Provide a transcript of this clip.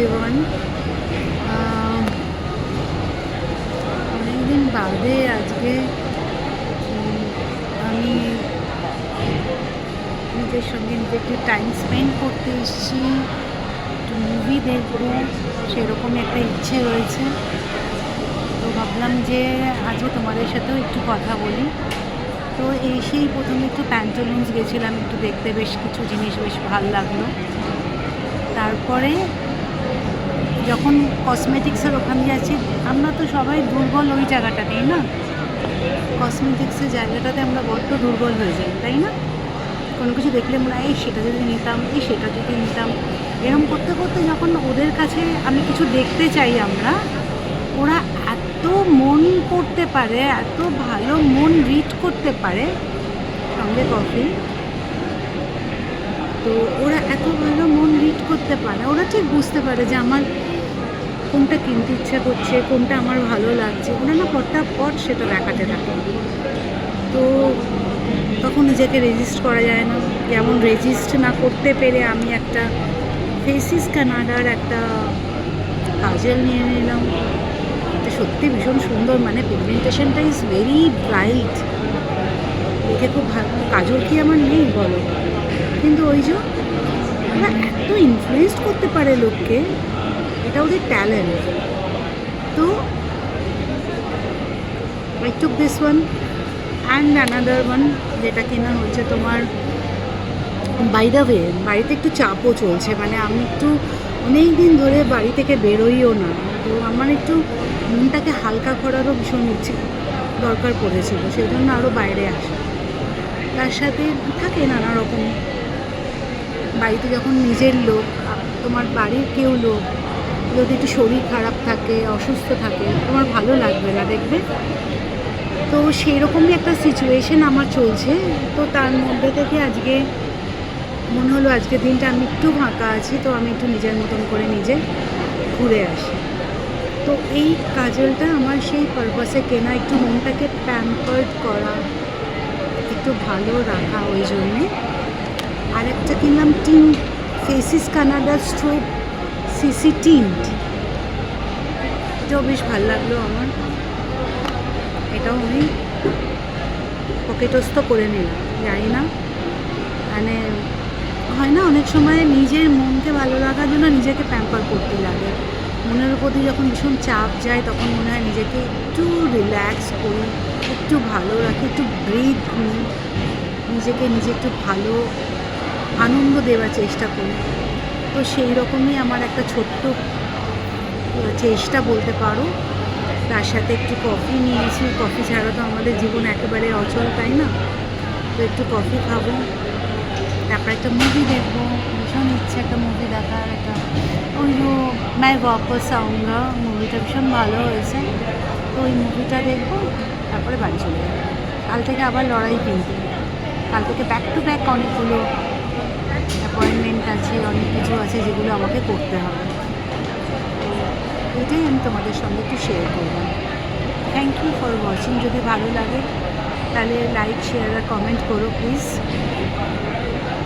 Everyone. অনেকদিন বাদে আজকে আমি নিজের সঙ্গে নিজে একটু টাইম স্পেন্ড করতে এসেছি, একটু মুভি দেখবো, সেরকমই একটা ইচ্ছে রয়েছে। তো ভাবলাম যে আজকে তোমাদের সাথেও একটু কথা বলি। তো এসেই প্রথমে একটু প্যান্টালুন্স গেছিলাম একটু দেখতে, বেশ কিছু জিনিস বেশ ভালো লাগলো। তারপরে যখন কসমেটিক্সের ওখানে যাচ্ছি, আমরা তো সবাই দুর্বল ওই জায়গাটাতেই না, কসমেটিক্সের জায়গাটাতে আমরা বড্ড দুর্বল হয়ে যাই, তাই না? কোনো কিছু দেখলে মনে হয় এই সেটা যদি নিতাম, এই সেটা যদি নিতাম, এরম করতে করতে যখন ওদের কাছে আমি কিছু দেখতে চাই, ওরা এত মন পড়তে পারে, এত ভালো মন রিড করতে পারে, সঙ্গে কফি। তো ওরা এত ভালো মন রিড করতে পারে, ওরা ঠিক বুঝতে পারে যে আমার কোনটা কিনতে ইচ্ছা করছে, কোনটা আমার ভালো লাগছে, ওরা না পট সেটা দেখাতে থাকে। তো তখন নিজেকে রেজিস্ট করা যায় না। যেমন রেজিস্ট না করতে পেরে আমি একটা ফেসিস কানাডার একটা কাজল নিয়ে নিলাম। এটা সত্যি ভীষণ সুন্দর, মানে পিগমেন্টেশনটা ইজ ভেরি ব্রাইট, দেখে খুব ভালো। কাজল কি আমার নেই বলো, কিন্তু ওই যে ওরা এত ইনফ্লুয়েন্স করতে পারে লোককে, এটা ওদের ট্যালেন্ট। তো I took this one and another one, যেটা কিনা হচ্ছে তোমার, বাই দ্য ওয়ে বাড়িতে একটু চাপও চলছে, মানে আমি একটু অনেক দিন ধরে বাড়ি থেকে বেরোইও না। তো আমার একটু মনটাকে হালকা করারও ভীষণ ইচ্ছে দরকার পড়েছিল, সেই জন্য আরও বাইরে আসা। তার সাথে থাকে নানা রকম, বাড়িতে যখন নিজের লোক, তোমার বাড়ির কেউ লোক যদি একটু শরীর খারাপ থাকে, অসুস্থ থাকে, তোমার ভালো লাগবে না, দেখবে। তো সেই রকমই একটা সিচুয়েশন আমার চলছে। তো তার মধ্যে থেকে আজকে মনে হলো আজকের দিনটা আমি একটু ফাঁকা আছি, তো আমি একটু নিজের মতন করে নিজে ঘুরে আসি। তো এই কাজলটা আমার সেই পারপাসে কেনা, একটু মনটাকে প্যাম্পার্ড করা, একটু ভালো রাখা, ওই জন্যে। আর একটা কিনলাম টিন্ট, ফেসিস কানাডা স্ট্রোব সিসি টিন্ট, এটাও বেশ ভালো লাগলো আমার। এটাও আমি পকেটস্থ করে নিলাম। জানি না, মানে হয় না অনেক সময় নিজের মনকে ভালো রাখার জন্য নিজেকে প্যাম্পার করতে লাগে। মনের প্রতি যখন ভীষণ চাপ যায়, তখন মনে হয় নিজেকে একটু রিল্যাক্স করি, একটু ভালো রাখি, একটু ব্রিথ নিই, নিজে একটু ভালো আনন্দ দেওয়ার চেষ্টা করি। তো সেই রকমই আমার একটা ছোট্ট চেষ্টা বলতে পারো। তার সাথে একটু কফি নিয়েছি, কফি ছাড়া তো আমাদের জীবন একেবারে অচল, তাই না? তো একটু কফি খাবো, তারপর একটা মুভি দেখবো, ভীষণ ইচ্ছে একটা মুভি দেখার। একটা ওই যে मैं वापस आऊँगा মুভিটা ভীষণ ভালো হয়েছে, তো ওই মুভিটা দেখবো, তারপরে বাড়ি চলে যাবো। কাল থেকে আবার লড়াই, কিন্তু কাল থেকে ব্যাক টু ব্যাক অনেকগুলো অ্যাপয়েন্টমেন্ট আছে, অনেক কিছু আছে যেগুলো আমাকে করতে হবে। তো এটাই আমি তোমাদের সঙ্গে একটু শেয়ার করলাম। Thank you for watching. যদি ভালো লাগে তাহলে লাইক, শেয়ার আর কমেন্ট করো প্লিজ।